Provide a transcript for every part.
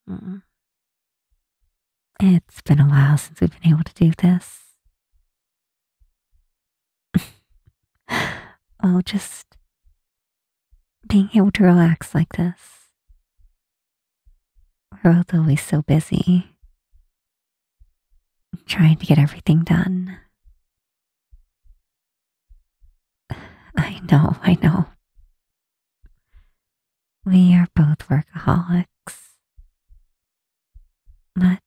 Mm. It's been a while since we've been able to do this. Well, just being able to relax like this. We're both always so busy, trying to get everything done. I know. We are both workaholics. But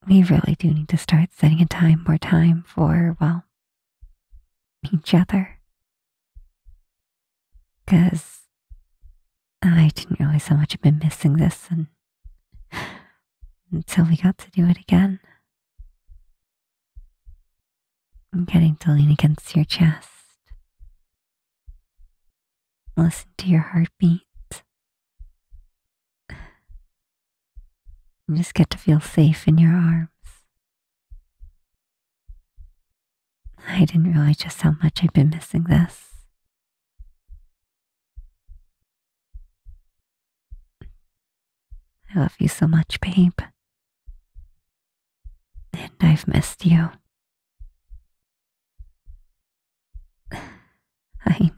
we really do need to start setting more time for, well, each other. Because I didn't realize how much I've been missing this until we got to do it again. I'm getting to lean against your chest. Listen to your heartbeat. And just get to feel safe in your arms. I didn't realize just how much I've been missing this. I love you so much, babe. And I've missed you.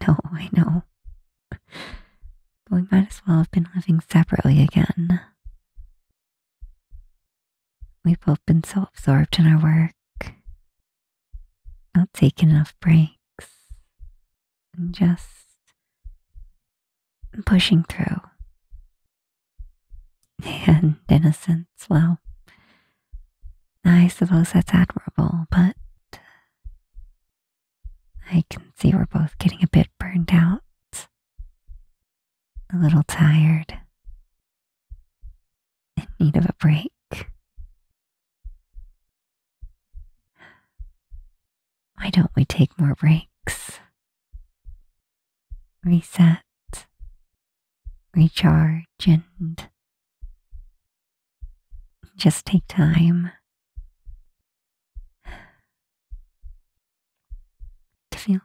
I know. But we might as well have been living separately again. We've both been so absorbed in our work, not taking enough breaks, and just pushing through. And in a sense, well, I suppose that's admirable, but I can see we're both getting a bit burned out, a little tired, in need of a break. Why don't we take more breaks? Reset, recharge, and just take time to feel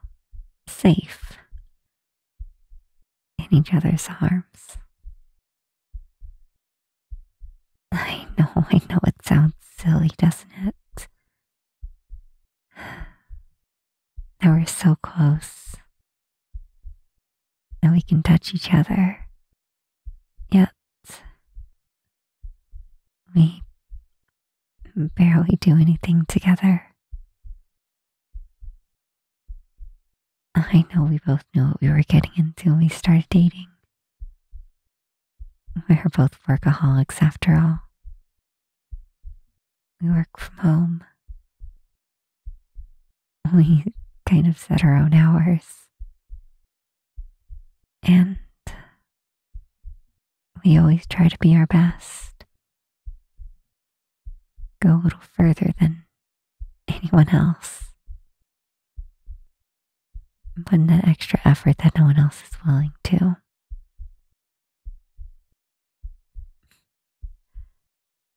safe in each other's arms. I know it sounds silly, doesn't it? That we're so close, that we can touch each other, yet we barely do anything together. I know we both knew what we were getting into when we started dating. We're both workaholics after all. We work from home. We kind of set our own hours. And we always try to be our best. Go a little further than anyone else. And put in that extra effort that no one else is willing to.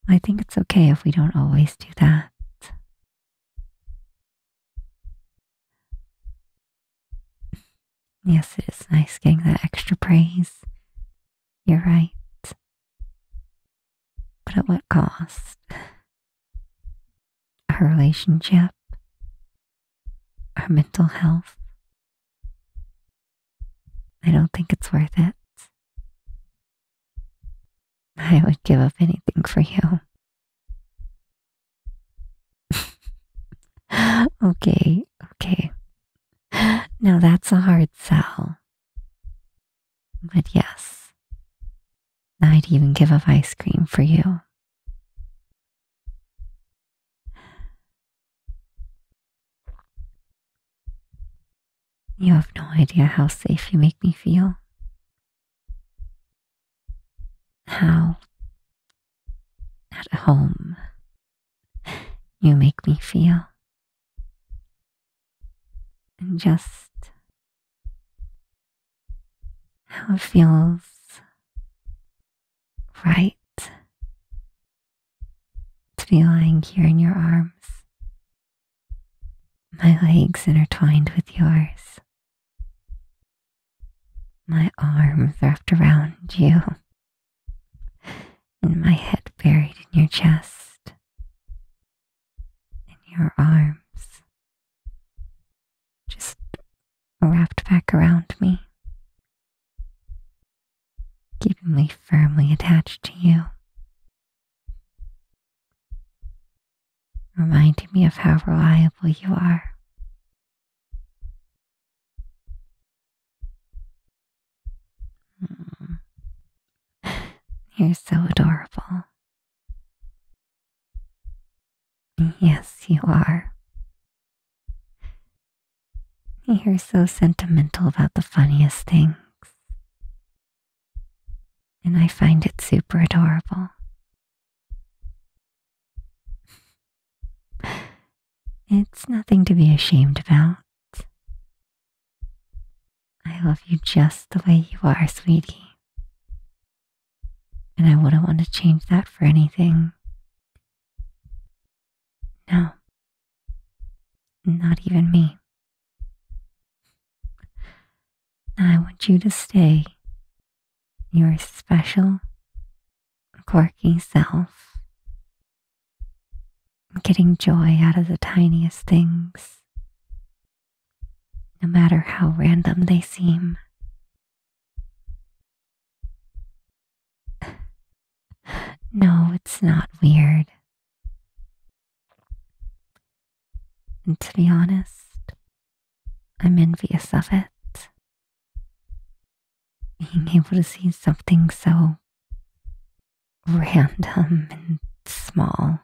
I think it's okay if we don't always do that. Yes, it is nice getting that extra praise. You're right. But at what cost? Our relationship, our mental health. I don't think it's worth it. I would give up anything for you. Okay. Now that's a hard sell. But yes, I'd even give up ice cream for you. You have no idea how safe you make me feel. How at home you make me feel. And just how it feels right to be lying here in your arms, my legs intertwined with yours, my arms wrapped around you, and my head buried in your chest, and your arms just wrapped back around me, keeping me firmly attached to you, reminding me of how reliable you are. You're so adorable. Yes, you are. You're so sentimental about the funniest things, and I find it super adorable. It's nothing to be ashamed about. I love you just the way you are, sweetie. And I wouldn't want to change that for anything. No. Not even me. I want you to stay your special, quirky self, getting joy out of the tiniest things, no matter how random they seem. No, it's not weird. And to be honest, I'm envious of it. Being able to see something so random and small,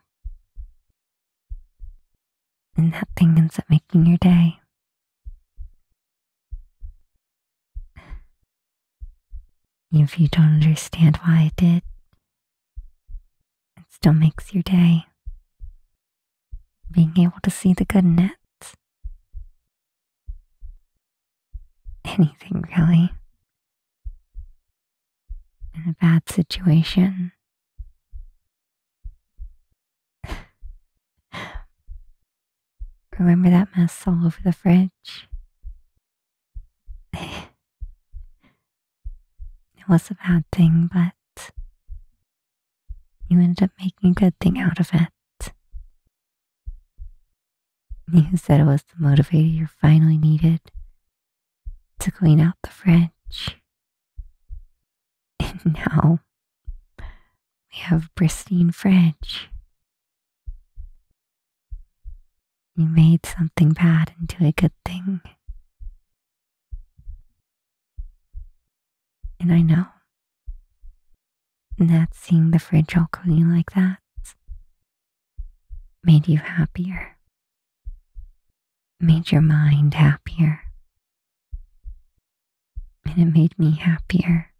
and that thing ends up making your day. If you don't understand why it did, it still makes your day. Being able to see the good in it. Anything really. In a bad situation. Remember that mess all over the fridge? It was a bad thing, but you ended up making a good thing out of it. You said it was the motivator you finally needed to clean out the fridge. And now we have a pristine fridge. You made something bad into a good thing. And I know that seeing the fridge all clean like that made you happier. Made your mind happier. And it made me happier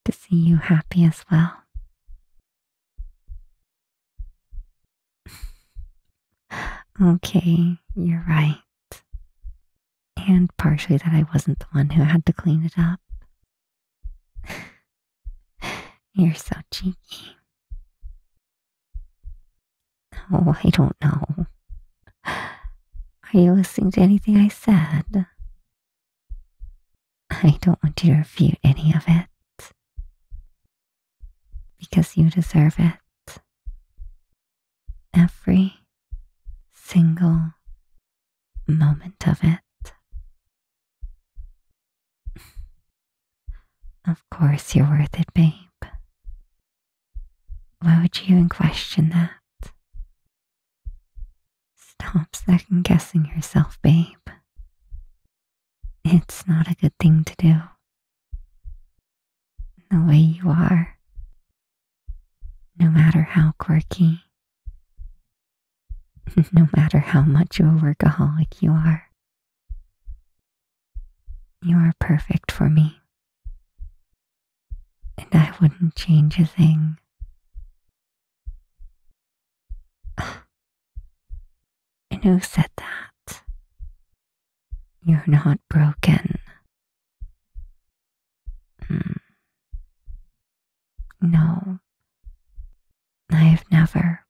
to see you happy as well. Okay, you're right. And partially that I wasn't the one who had to clean it up. You're so cheeky. Oh, I don't know. Are you listening to anything I said? I don't want you to refute any of it. Because you deserve it. Every single moment of it. Of course you're worth it, babe. Why would you even question that? Stop second guessing yourself, babe. It's not a good thing to do. The way you are, no matter how quirky, no matter how much of a workaholic you are perfect for me. And I wouldn't change a thing. And who said that? You're not broken. No, I have never,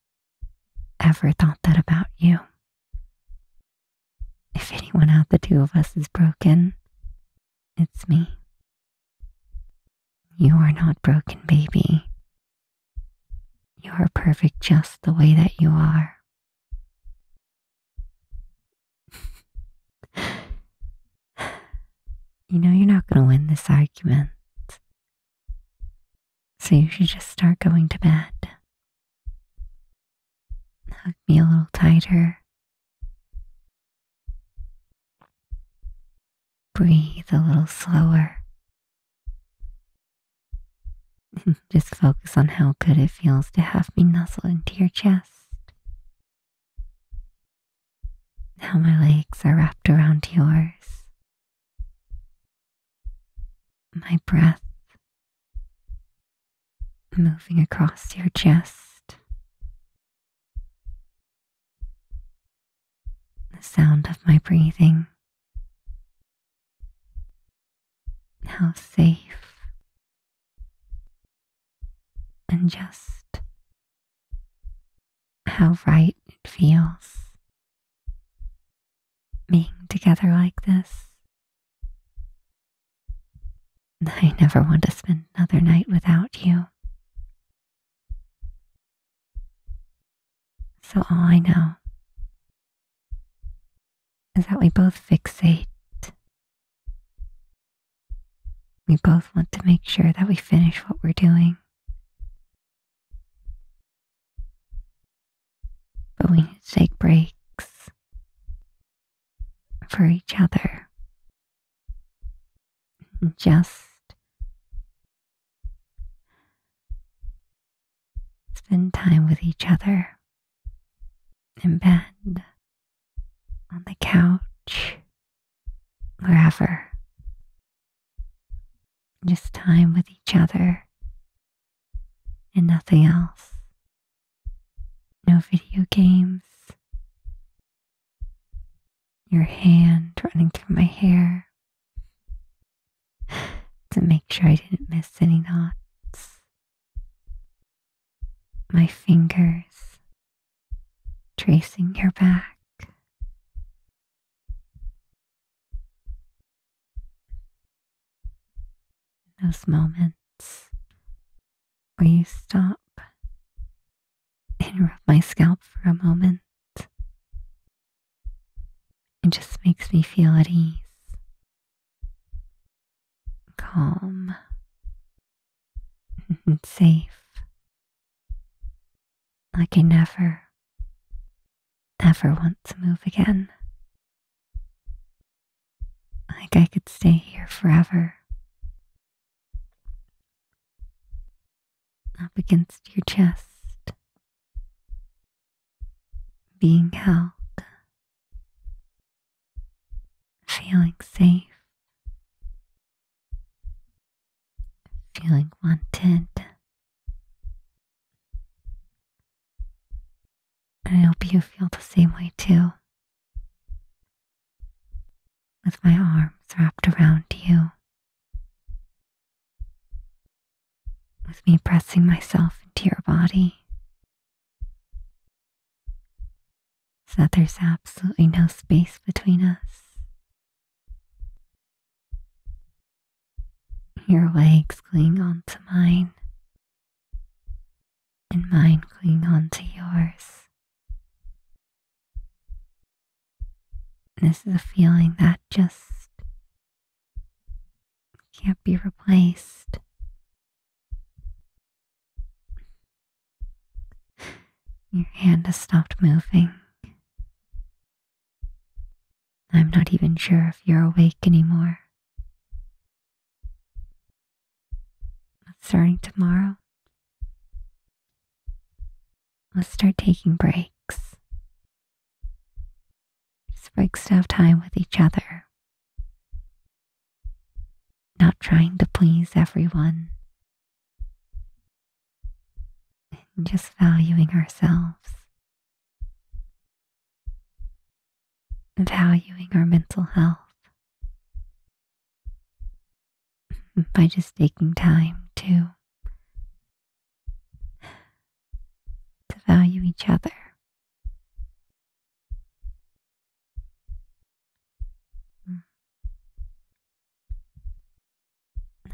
ever thought that about you. If anyone out the two of us is broken, it's me. You are not broken, baby. You are perfect just the way that you are. You know you're not going to win this argument, so you should just start going to bed. Hug me a little tighter. Breathe a little slower. Just focus on how good it feels to have me nuzzle into your chest. How my legs are wrapped around yours. My breath moving across your chest. The sound of my breathing. How safe and just how right it feels being together like this. I never want to spend another night without you. So all I know is that we both fixate. We both want to make sure that we finish what we're doing. But we need to take breaks for each other. Just spend time with each other in bed, on the couch, wherever. Just time with each other and nothing else. No video games. Your hand running through my hair to make sure I didn't miss any knots. My fingers tracing your back. Those moments where you stop and rub my scalp for a moment. It just makes me feel at ease, calm, and safe, like I never, ever want to move again. Like I could stay here forever, up against your chest, being held, feeling safe, feeling wanted. And I hope you feel the same way too. With my arms wrapped around you. With me pressing myself into your body. So that there's absolutely no space between us. Your legs cling onto mine. And mine cling onto yours. This is a feeling that just can't be replaced. Your hand has stopped moving. I'm not even sure if you're awake anymore. But starting tomorrow, let's start taking breaks. Breaks to have time with each other, not trying to please everyone, and just valuing ourselves, valuing our mental health by just taking time to value each other.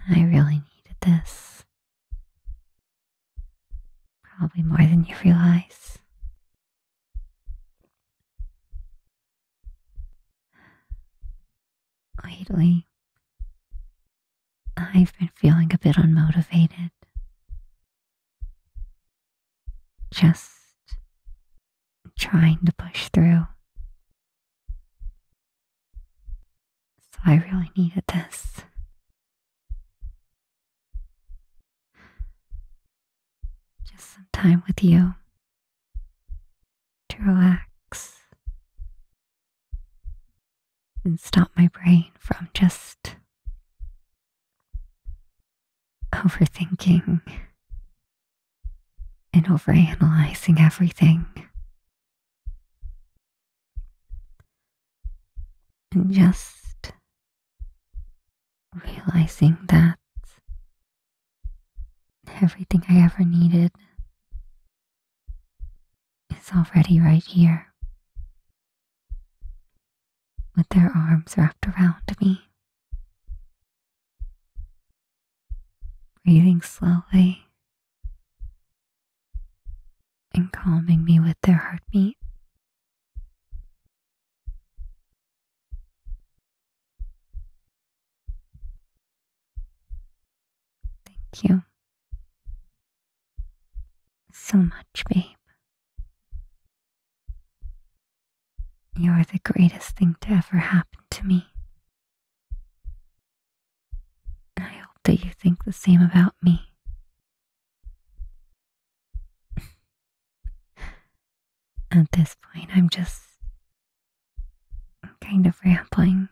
I really needed this. Probably more than you realize. Lately, I've been feeling a bit unmotivated. Just trying to push through. So I really needed this. Just some time with you to relax and stop my brain from just overthinking and overanalyzing everything. And just realizing that everything I ever needed is already right here, with their arms wrapped around me, breathing slowly and calming me with their heartbeat. Thank you so much, babe. You're the greatest thing to ever happen to me. I hope that you think the same about me. At this point, I'm just kind of rambling,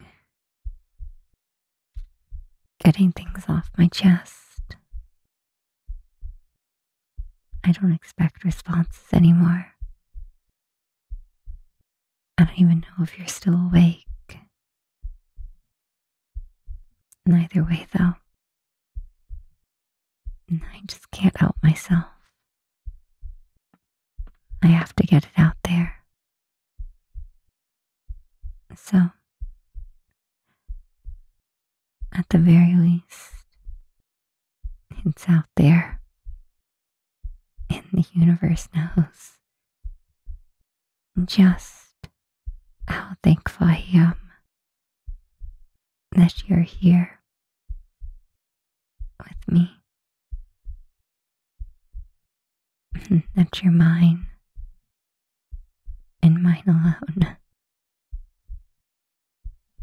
getting things off my chest. I don't expect responses anymore. I don't even know if you're still awake. Neither way, though. And I just can't help myself. I have to get it out there. So, at the very least, it's out there. And the universe knows just how thankful I am that you're here with me. That you're mine and mine alone.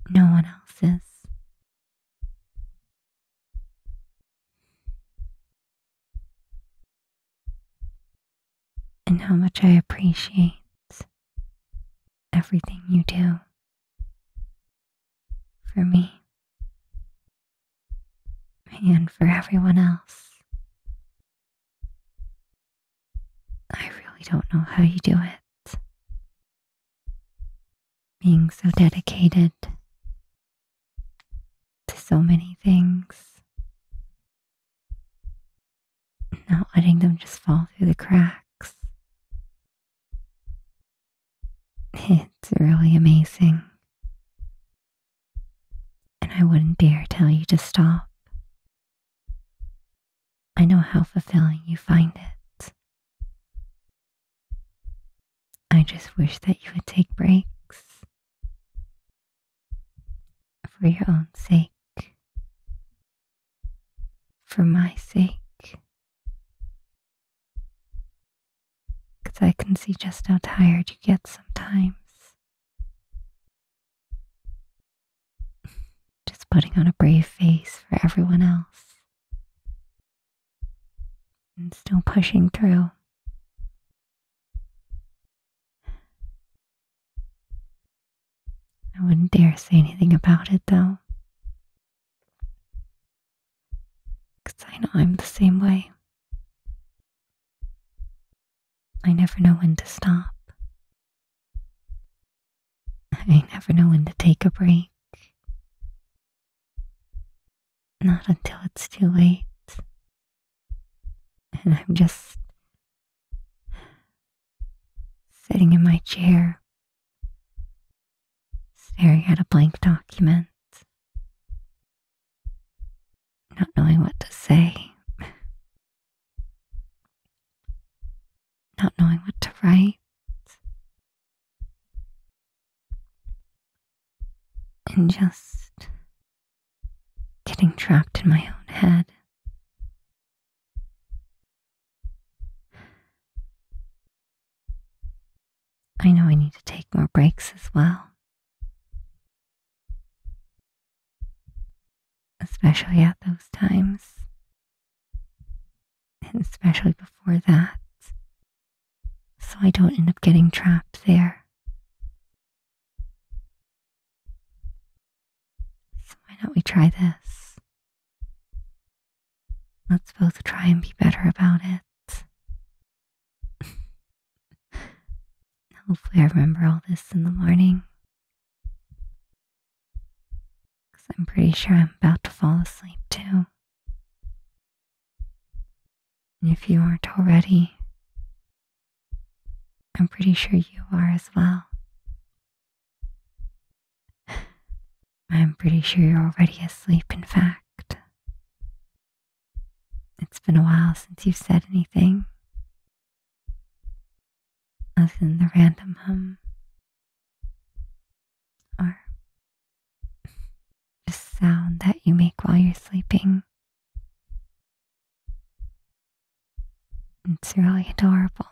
No one else is. And how much I appreciate everything you do for me and for everyone else. I really don't know how you do it. Being so dedicated to so many things, not letting them just fall through the cracks. It's really amazing. And I wouldn't dare tell you to stop. I know how fulfilling you find it. I just wish that you would take breaks for your own sake, for my sake, because I can see just how tired you get sometimes. Just putting on a brave face for everyone else and still pushing through. I wouldn't dare say anything about it, though, because I know I'm the same way. I never know when to stop. I never know when to take a break. Not until it's too late. And I'm just sitting in my chair, staring at a blank document, not knowing what to say. just getting trapped in my own head. I know I need to take more breaks as well, especially at those times, and especially before that, so I don't end up getting trapped there. So why don't we try this? Let's both try and be better about it. Hopefully I remember all this in the morning, because I'm pretty sure I'm about to fall asleep too. And if you aren't already, I'm pretty sure you are as well. I'm pretty sure you're already asleep, in fact. It's been a while since you've said anything other than the random hum or just sound that you make while you're sleeping. It's really adorable.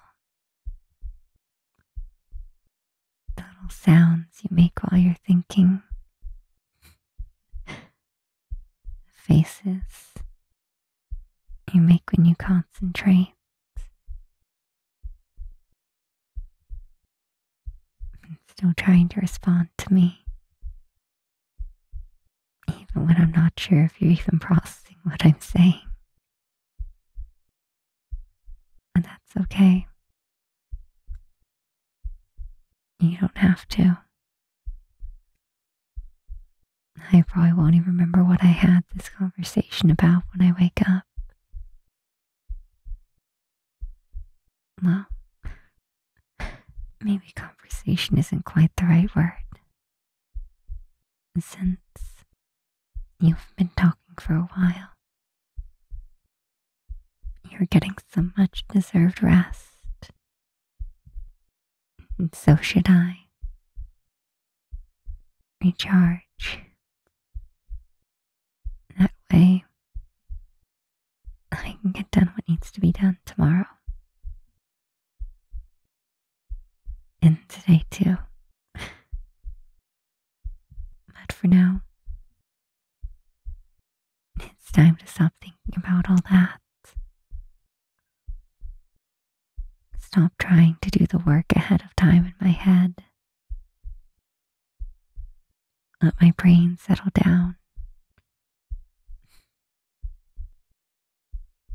The little sounds you make while you're thinking. The faces you make when you concentrate. And still trying to respond to me, even when I'm not sure if you're even processing what I'm saying. And that's okay. You don't have to. I probably won't even remember what I had this conversation about when I wake up. Well, maybe conversation isn't quite the right word, since you've been talking for a while. You're getting some much deserved rest, and so should I. Recharge. That way, I can get done what needs to be done tomorrow. And today too. But for now, it's time to stop thinking about all that. Stop trying to do the work ahead of time in my head. Let my brain settle down.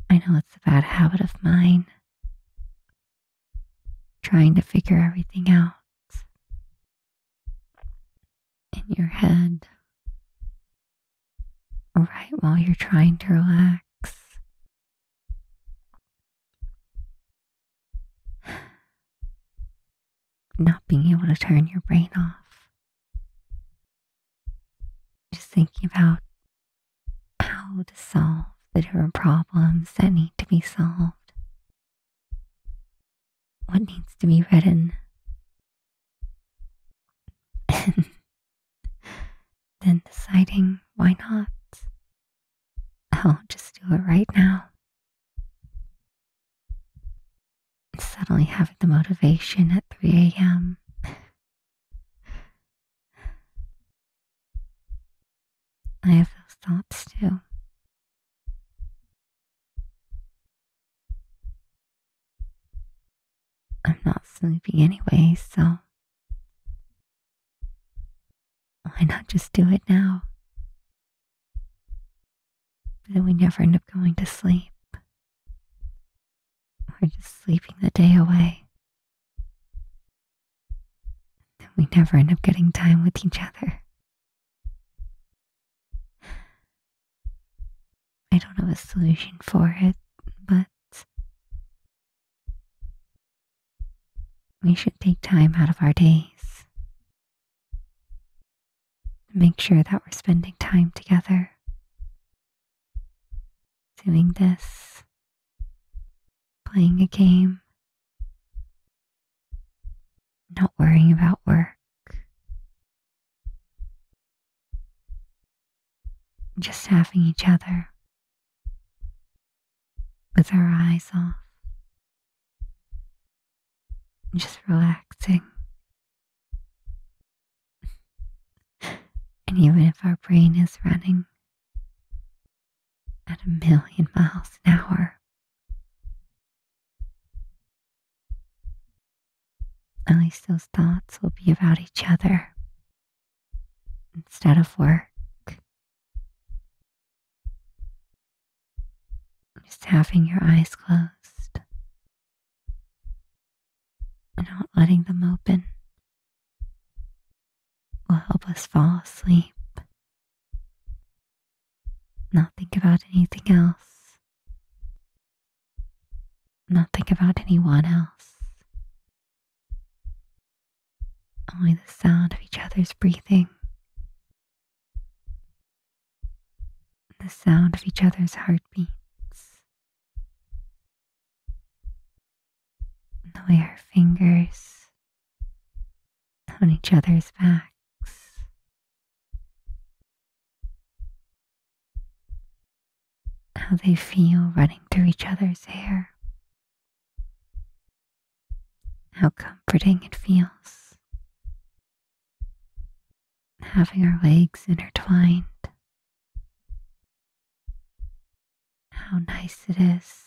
I know it's a bad habit of mine, trying to figure everything out in your head, right while you're trying to relax. Not being able to turn your brain off. Just thinking about how to solve the different problems that need to be solved. What needs to be written. And then deciding why not. I'll just do it right now. Suddenly having the motivation at 3 a.m. I have those thoughts too. I'm not sleeping anyway, so why not just do it now? But then we never end up going to sleep. We're just sleeping the day away. Then we never end up getting time with each other. I don't have a solution for it, but we should take time out of our days to make sure that we're spending time together, doing this, playing a game, not worrying about work. just having each other with our eyes off, just relaxing. And even if our brain is running at 1,000,000 miles an hour, at least those thoughts will be about each other instead of work. Just having your eyes closed and not letting them open will help us fall asleep. Not think about anything else. Not think about anyone else. Only the sound of each other's breathing. The sound of each other's heartbeats. And the way our fingers on each other's backs. How they feel running through each other's hair. How comforting it feels. Having our legs intertwined. How nice it is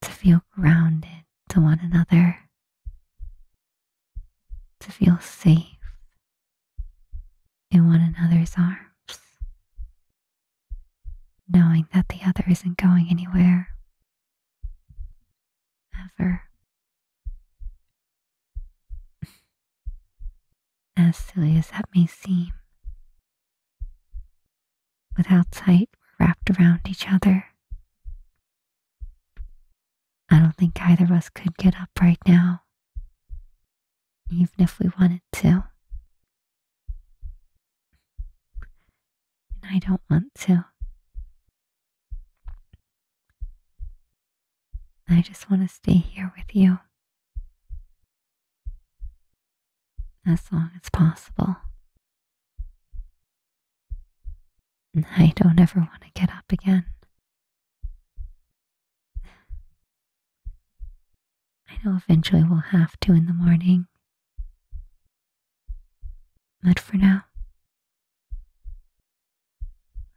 to feel grounded to one another, to feel safe in one another's arms, knowing that the other isn't going anywhere, ever. As silly as that may seem, with how tight we're wrapped around each other, I don't think either of us could get up right now, even if we wanted to. And I don't want to. I just want to stay here with you as long as possible. And I don't ever want to get up again. I know eventually we'll have to in the morning. But for now,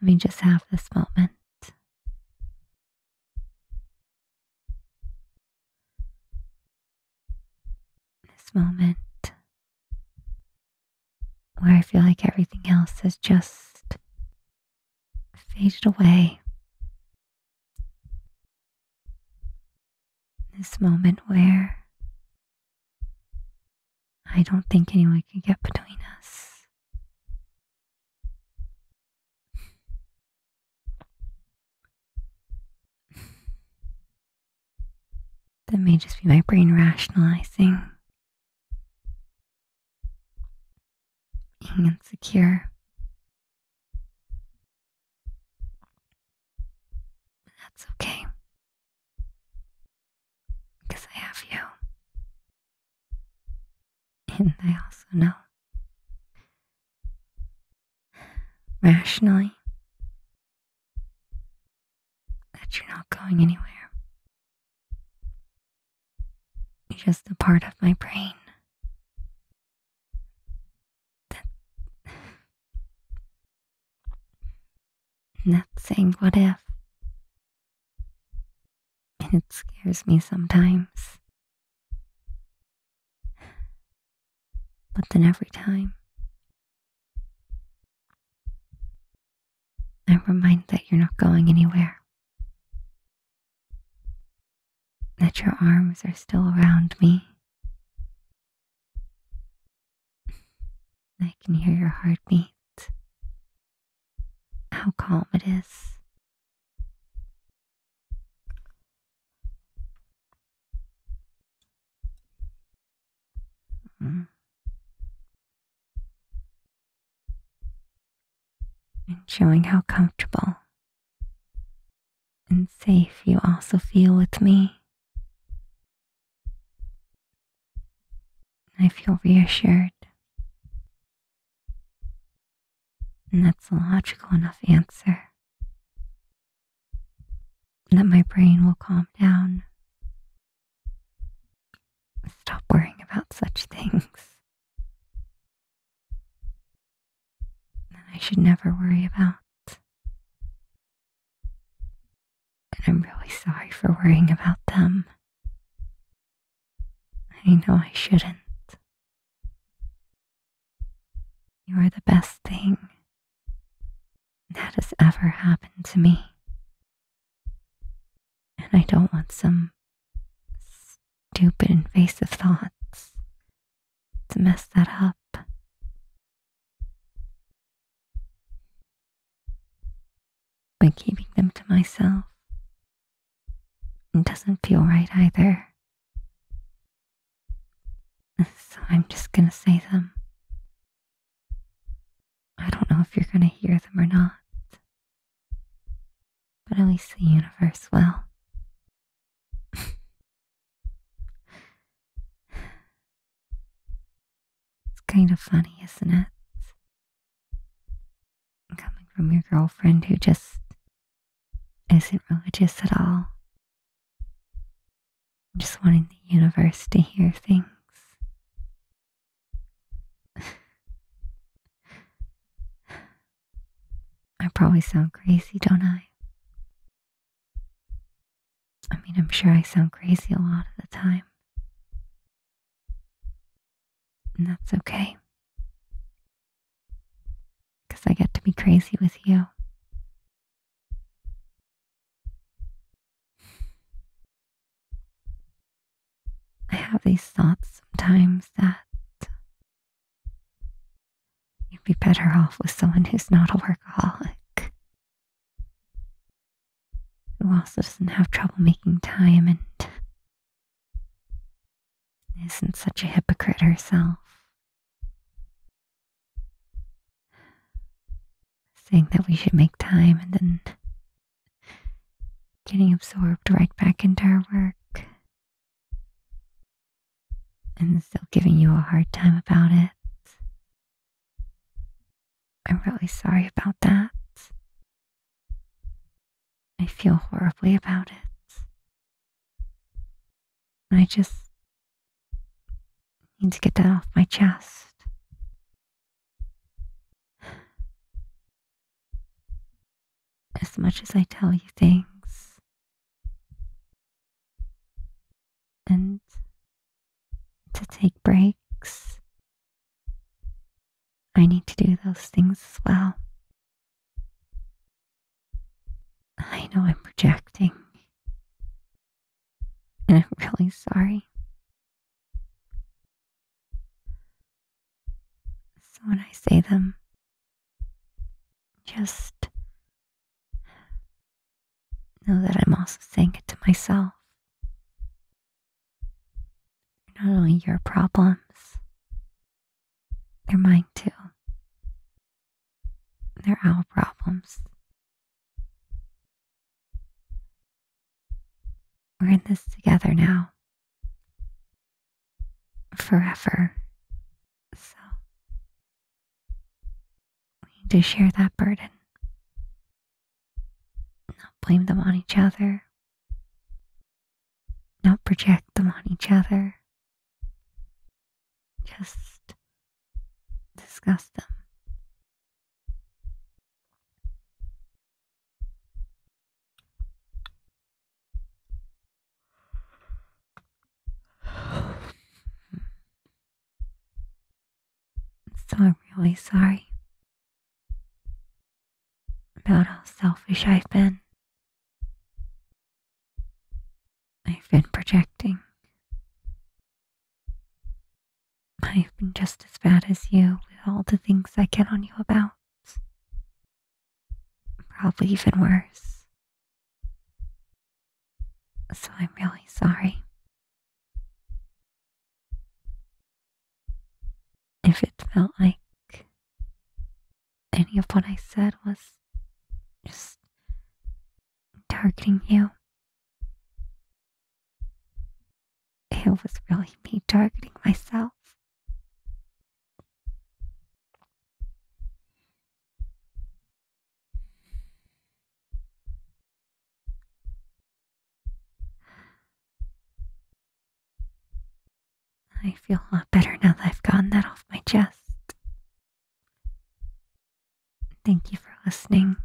let me just have this moment. This moment where I feel like everything else has just faded away. This moment where I don't think anyone can get between us. That may just be my brain rationalizing, being insecure. But that's okay, because I have you. And I also know, rationally, that you're not going anywhere. You're just a part of my brain that's saying what if. And it scares me sometimes. But then every time, I'm reminded that you're not going anywhere. That your arms are still around me. I can hear your heartbeat. How calm it is. And showing how comfortable and safe you also feel with me. I feel reassured. And that's a logical enough answer. That my brain will calm down. Stop worrying about such things. That I should never worry about. And I'm really sorry for worrying about them. I know I shouldn't. You are the best thing that has ever happened to me. And I don't want some stupid invasive thoughts to mess that up. By keeping them to myself, it doesn't feel right either. So I'm just gonna say them. I don't know if you're gonna hear them or not, but at least the universe will. It's kind of funny, isn't it? Coming from your girlfriend who just isn't religious at all. Just wanting the universe to hear things. I probably sound crazy, don't I? I mean, I'm sure I sound crazy a lot of the time. And that's okay. Because I get to be crazy with you. I have these thoughts sometimes that you'd be better off with someone who's not a workaholic, who also doesn't have trouble making time and isn't such a hypocrite herself, saying that we should make time and then getting absorbed right back into our work and still giving you a hard time about it. I'm really sorry about that. I feel horribly about it. I just need to get that off my chest. As much as I tell you things and to take breaks, I need to do those things as well. I know I'm projecting, and I'm really sorry. So when I say them, just know that I'm also saying it to myself. They're not only your problems, they're mine too. They're our problems. We're in this together now. Forever. So we need to share that burden. Not blame them on each other. Not project them on each other. Just discuss them. So I'm really sorry about how selfish I've been. I've been projecting. I've been just as bad as you with all the things I get on you about. Probably even worse. So I'm really sorry. If it felt like any of what I said was just targeting you, it was really me targeting myself. I feel a lot better now that I've gotten that off my chest. Thank you for listening.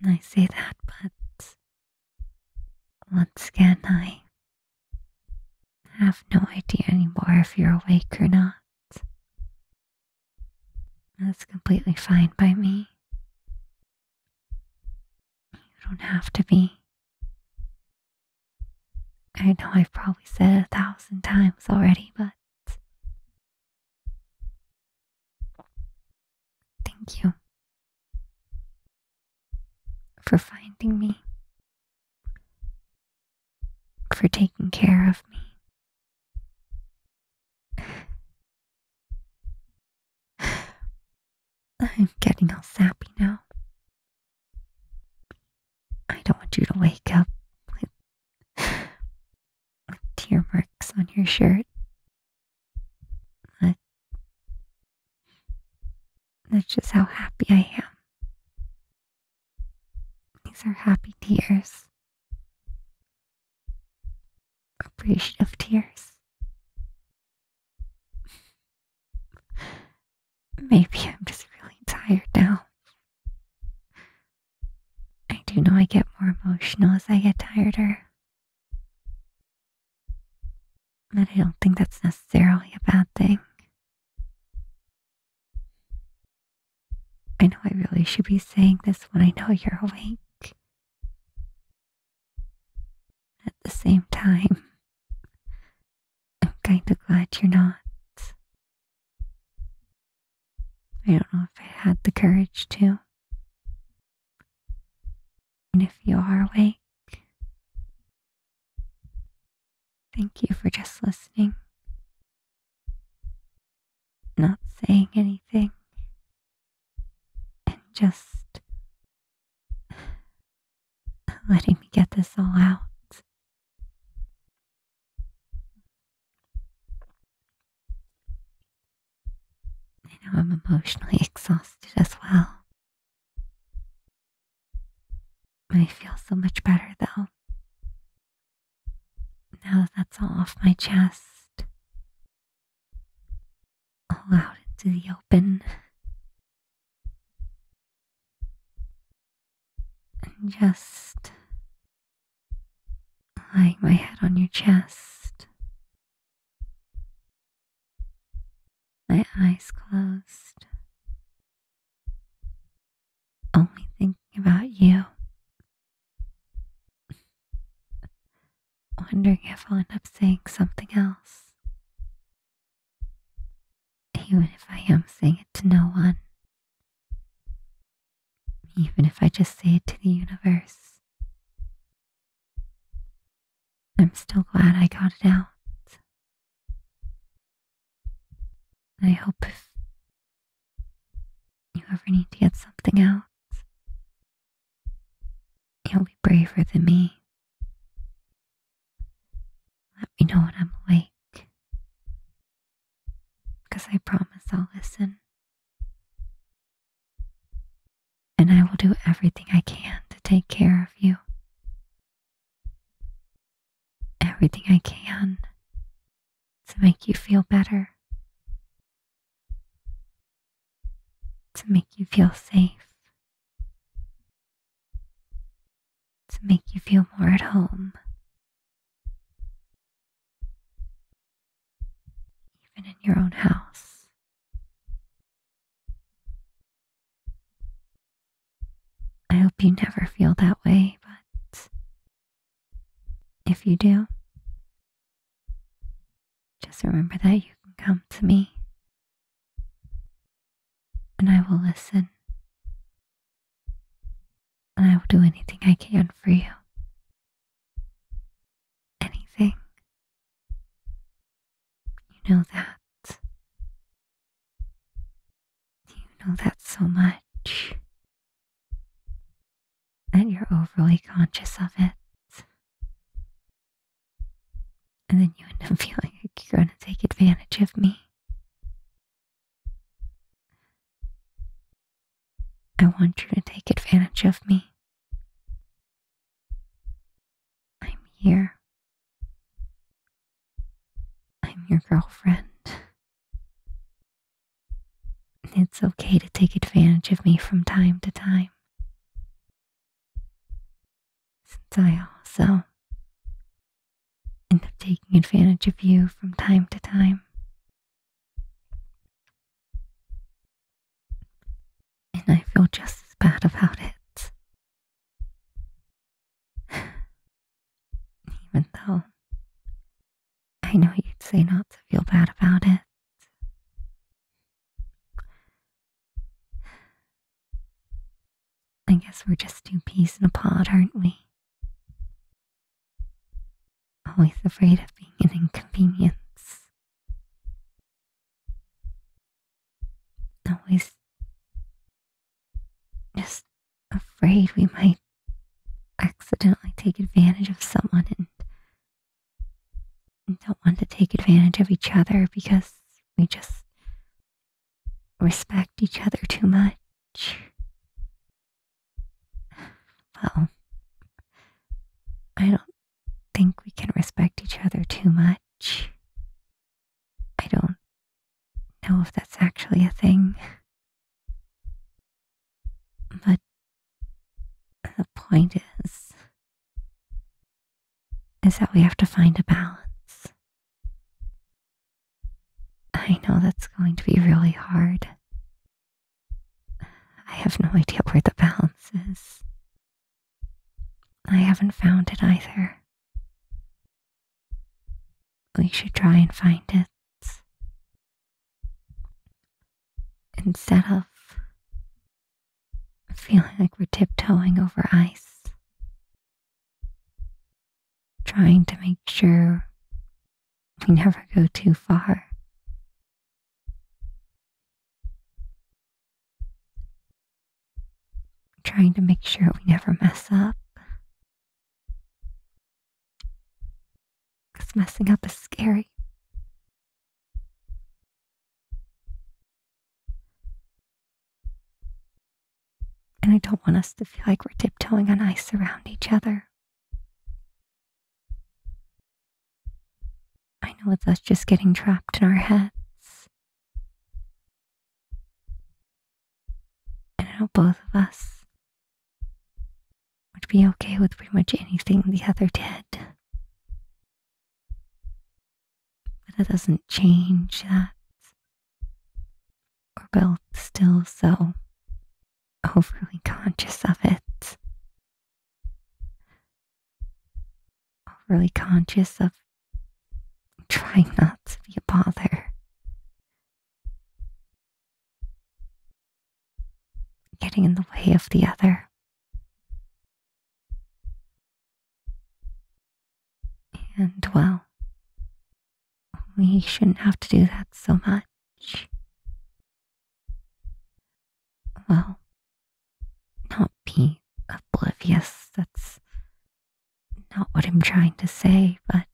I say that, but once again, I have no idea anymore if you're awake or not. That's completely fine by me. You don't have to be. I know I've probably said it 1,000 times already, but thank you for finding me, for taking care of me. I'm getting all sappy now. I don't want you to wake up with tear marks on your shirt. But that's just how happy I am. These are happy tears. Appreciative tears. Maybe I'm just really tired now. I do know I get more emotional as I get tireder. But I don't think that's necessarily a bad thing. I know I really should be saying this when I know you're awake. At the same time, I'm kind of glad you're not. I don't know if I had the courage to. And if you are awake, thank you for just listening, not saying anything, and just letting me get this all out. I know I'm emotionally exhausted as well. I feel so much better though. Now that that's all off my chest, all out into the open, and just laying my head on your chest, my eyes closed, only thinking about you. Wondering if I'll end up saying something else. Even if I am saying it to no one. Even if I just say it to the universe. I'm still glad I got it out. I hope if you ever need to get something out, you'll be braver than me. Let me know when I'm awake, because I promise I'll listen. And I will do everything I can to take care of you. Everything I can to make you feel better. To make you feel safe. To make you feel more at home. Even in your own house. I hope you never feel that way, but if you do, just remember that you can come to me and I will listen and I will do anything I can for you. Anything. You know that. You know that so much. And you're overly conscious of it. And then you end up feeling like you're going to take advantage of me. I want you to take advantage of me. I'm here. girlfriend. It's okay to take advantage of me from time to time, since I also end up taking advantage of you from time to time. And I feel just as bad about it. Even though I know you'd say not to feel bad about it. I guess we're just two peas in a pod, aren't we? Always afraid of being an inconvenience. Always just afraid we might accidentally take advantage of someone and don't want to take advantage of each other because we just respect each other too much. Well, I don't think we can respect each other too much. I don't know if that's actually a thing. But the point is that we have to find a balance. I know that's going to be really hard. I have no idea where the balance is. I haven't found it either. We should try and find it. Instead of feeling like we're tiptoeing over ice, trying to make sure we never go too far. Trying to make sure we never mess up. Because messing up is scary. And I don't want us to feel like we're tiptoeing on ice around each other. I know it's us just getting trapped in our heads. And I know both of us would be okay with pretty much anything the other did. But it doesn't change that we're both still so overly conscious of it. Overly conscious of trying not to be a bother. Getting in the way of the other. And, well, we shouldn't have to do that so much. Well, not be oblivious, that's not what I'm trying to say, but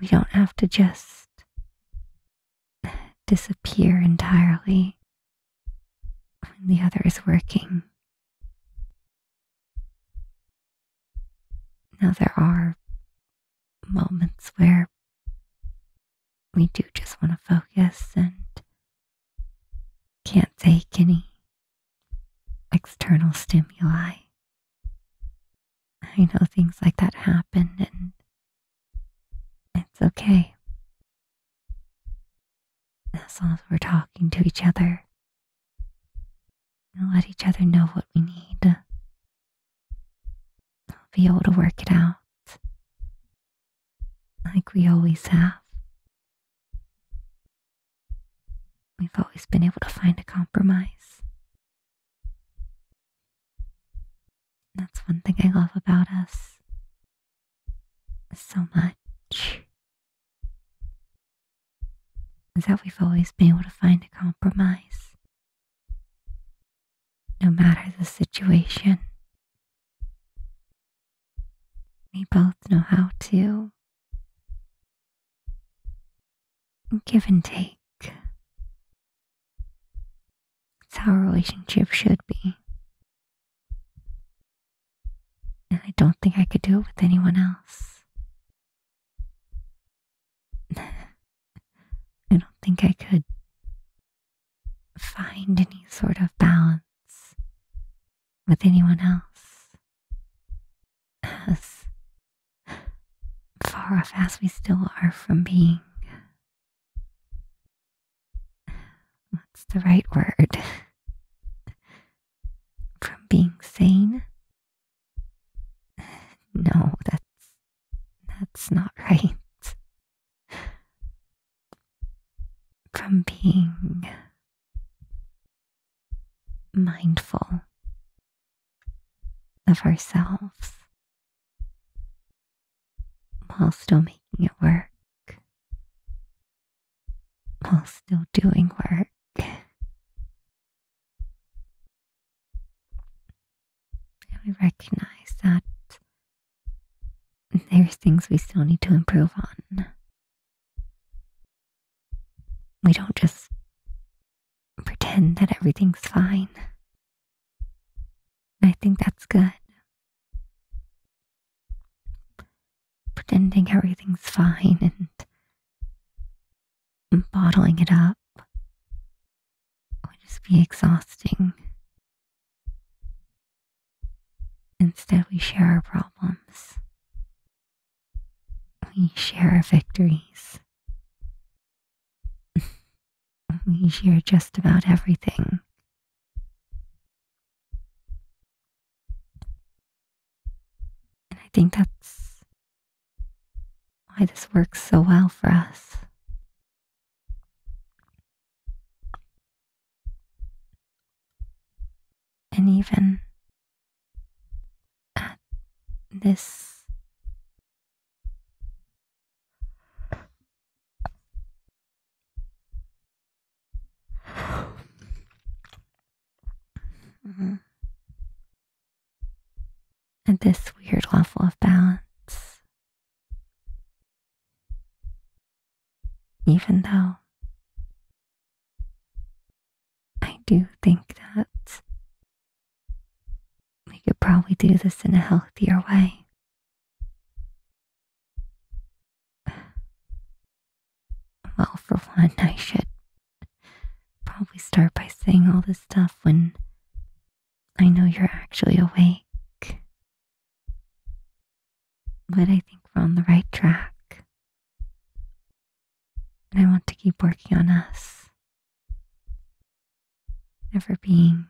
we don't have to just disappear entirely when the other is working. Now, there are moments where we do just want to focus and can't take any external stimuli. I know things like that happen, and it's okay. As long as we're talking to each other and let each other know what we need, we'll be able to work it out like we always have. We've always been able to find a compromise. That's one thing I love about us so much, is that we've always been able to find a compromise, no matter the situation. We both know how to give and take. It's how a relationship should be. And I don't think I could do it with anyone else. think I could find any sort of balance with anyone else, as far off as we still are from being, what's the right word? From being sane? No, that's not right. From being mindful of ourselves while still making it work, while still doing work. And we recognize that there's things we still need to improve on. We don't just pretend that everything's fine. I think that's good. Pretending everything's fine and bottling it up would just be exhausting. Instead, we share our problems. We share our victories. We share just about everything. And I think that's why this works so well for us. And even at this at this weird level of balance, even though I do think that we could probably do this in a healthier way. Well, for one, I should probably start by saying all this stuff when I know you're actually awake. But I think we're on the right track. And I want to keep working on us. Never being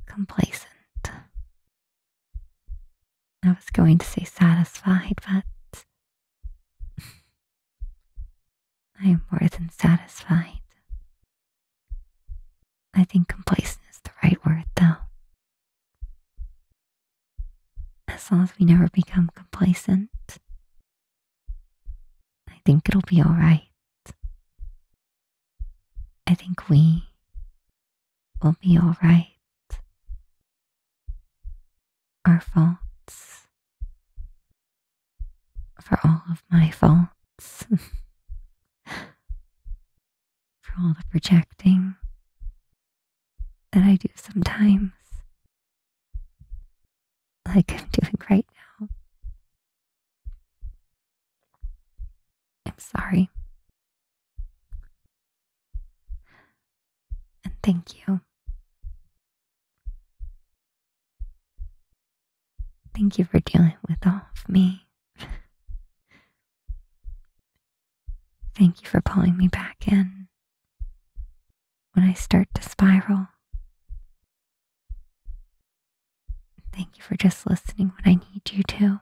complacent. I was going to say satisfied, but I am more than satisfied. I think complacent is the right word, though. As long as we never become complacent, I think it'll be alright. I think we will be alright. Our faults, for all of my faults, for all the projecting that I do sometimes, like I'm doing right now. I'm sorry. And thank you. Thank you for dealing with all of me. Thank you for pulling me back in when I start to spiral. Thank you for just listening when I need you to.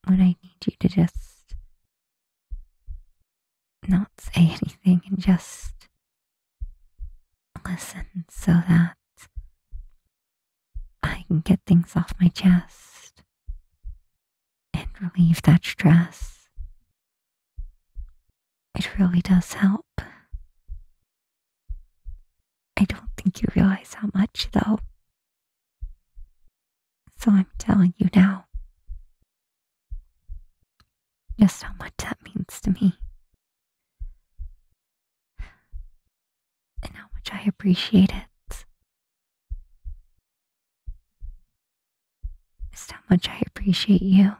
When I need you to just not say anything and just listen so that I can get things off my chest and relieve that stress. It really does help. I don't think you realize how much, though. So I'm telling you now just how much that means to me. And how much I appreciate it. Just how much I appreciate you.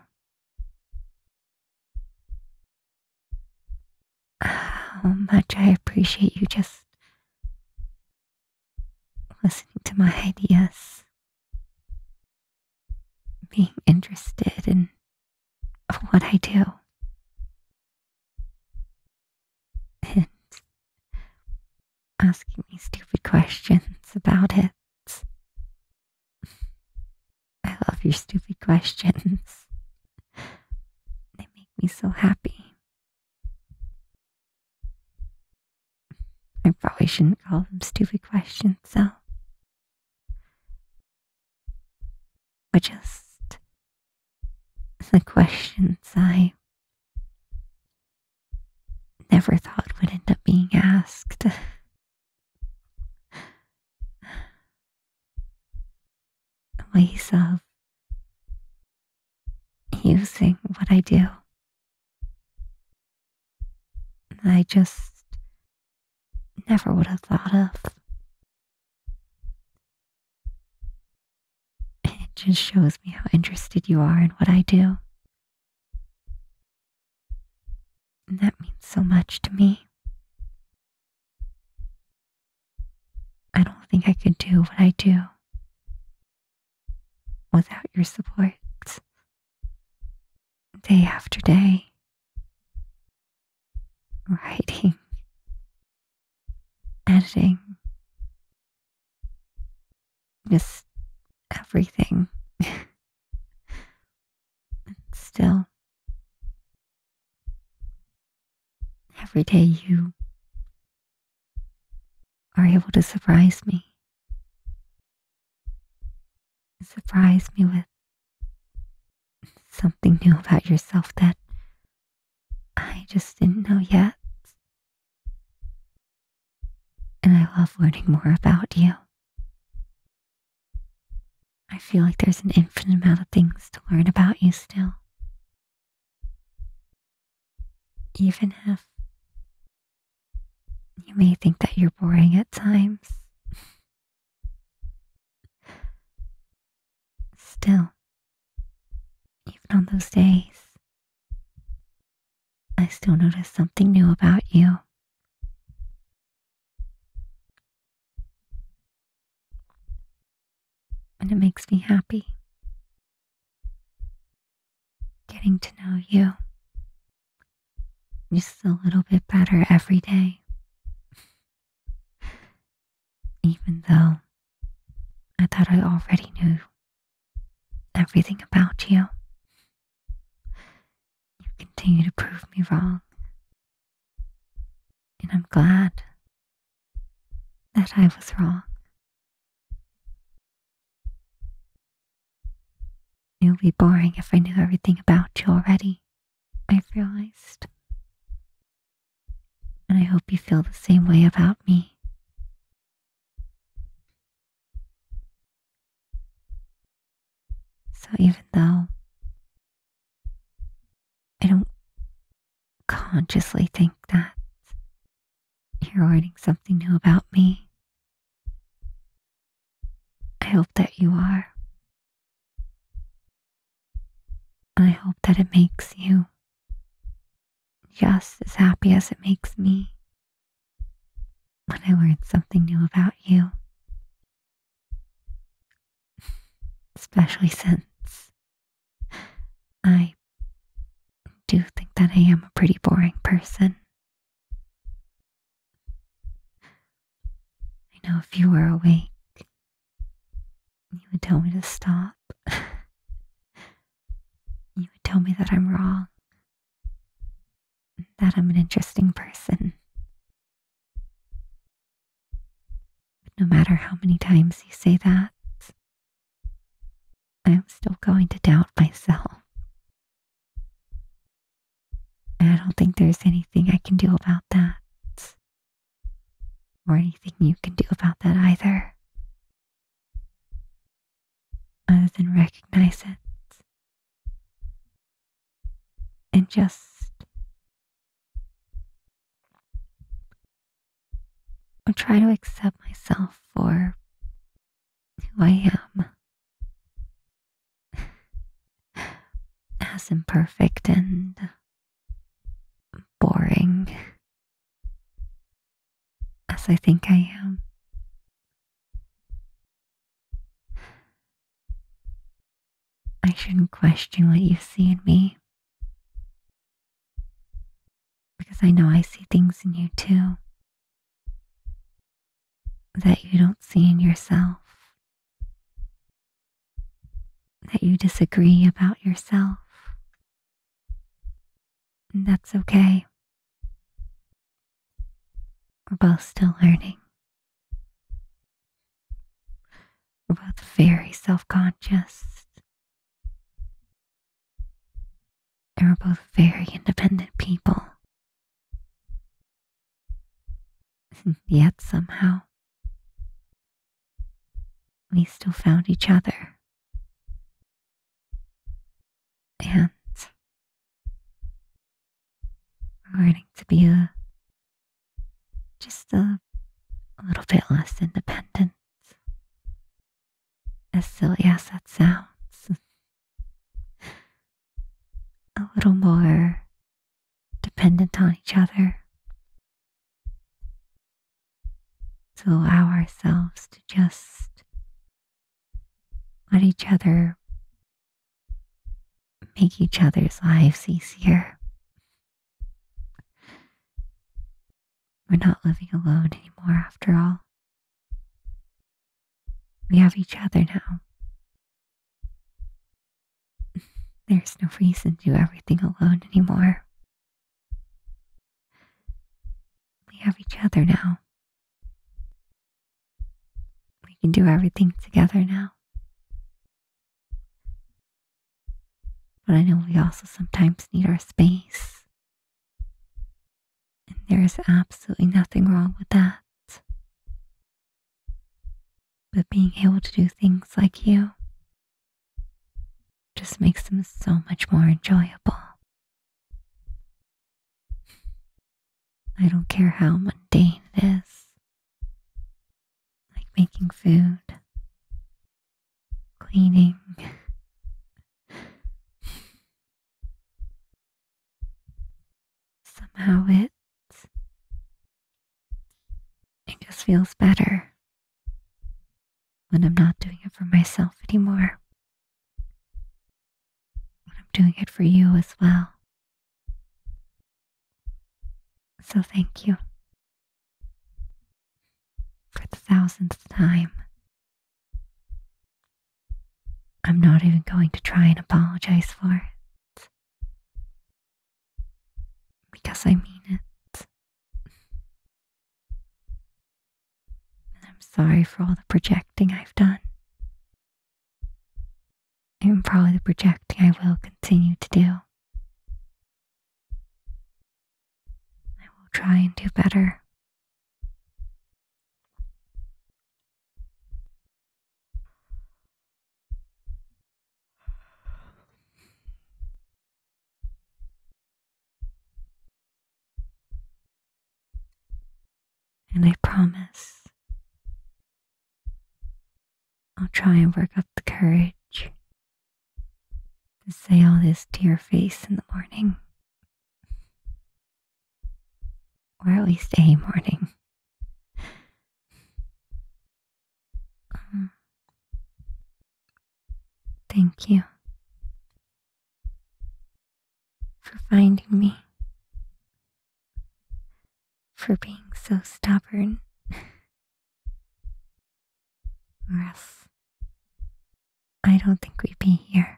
how much I appreciate you just listening to my ideas, being interested in what I do, and asking me stupid questions about it. I love your stupid questions. They make me so happy. I probably shouldn't call them stupid questions, though. But just the questions I never thought would end up being asked. Ways of using what I do that I just never would have thought of. It just shows me how interested you are in what I do. And that means so much to me. I don't think I could do what I do without your support. Day after day, writing, editing, just everything. Still, every day you are able to surprise me. Surprise me with something new about yourself that I just didn't know yet. And I love learning more about you. I feel like there's an infinite amount of things to learn about you still. Even if you may think that you're boring at times. Still, even on those days, I still notice something new about you. And it makes me happy. Getting to know you just a little bit better every day. Even though I thought I already knew everything about you. You continue to prove me wrong. And I'm glad that I was wrong. It would be boring if I knew everything about you already, I've realized. And I hope you feel the same way about me. So even though I don't consciously think that you're learning something new about me, I hope that you are. And I hope that it makes you just as happy as it makes me when I learn something new about you. Especially since I do think that I am a pretty boring person. I know if you were awake, you would tell me to stop. You would tell me that I'm wrong, that I'm an interesting person. But no matter how many times you say that, I'm still going to doubt myself. And I don't think there's anything I can do about that, or anything you can do about that either, other than recognize it and just try to accept myself for who I am, as imperfect and boring Yes, I think I am. I shouldn't question what you see in me, because I know I see things in you too that you don't see in yourself, that you disagree about yourself. And that's okay. We're both still learning. We're both very self-conscious. And we're both very independent people. Yet somehow, we still found each other. And we're learning to be just a little bit less independent. As silly as that sounds. A little more dependent on each other. To allow ourselves to just let each other make each other's lives easier. We're not living alone anymore after all. We have each other now. There's no reason to do everything alone anymore. We have each other now. We can do everything together now. But I know we also sometimes need our space. And there is absolutely nothing wrong with that. But being able to do things like you just makes them so much more enjoyable. I don't care how mundane it is. Like making food, cleaning, somehow it just feels better when I'm not doing it for myself anymore. When I'm doing it for you as well. So thank you for the 1000th time. I'm not even going to try and apologize for it. Because I mean it. And I'm sorry for all the projecting I've done. And probably the projecting I will continue to do. I will try and do better. And I promise I'll try and work up the courage to say all this to your face in the morning. Or at least a morning. Thank you for finding me, for being so stubborn, or else I don't think we'd be here.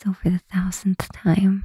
So for the 1000th time,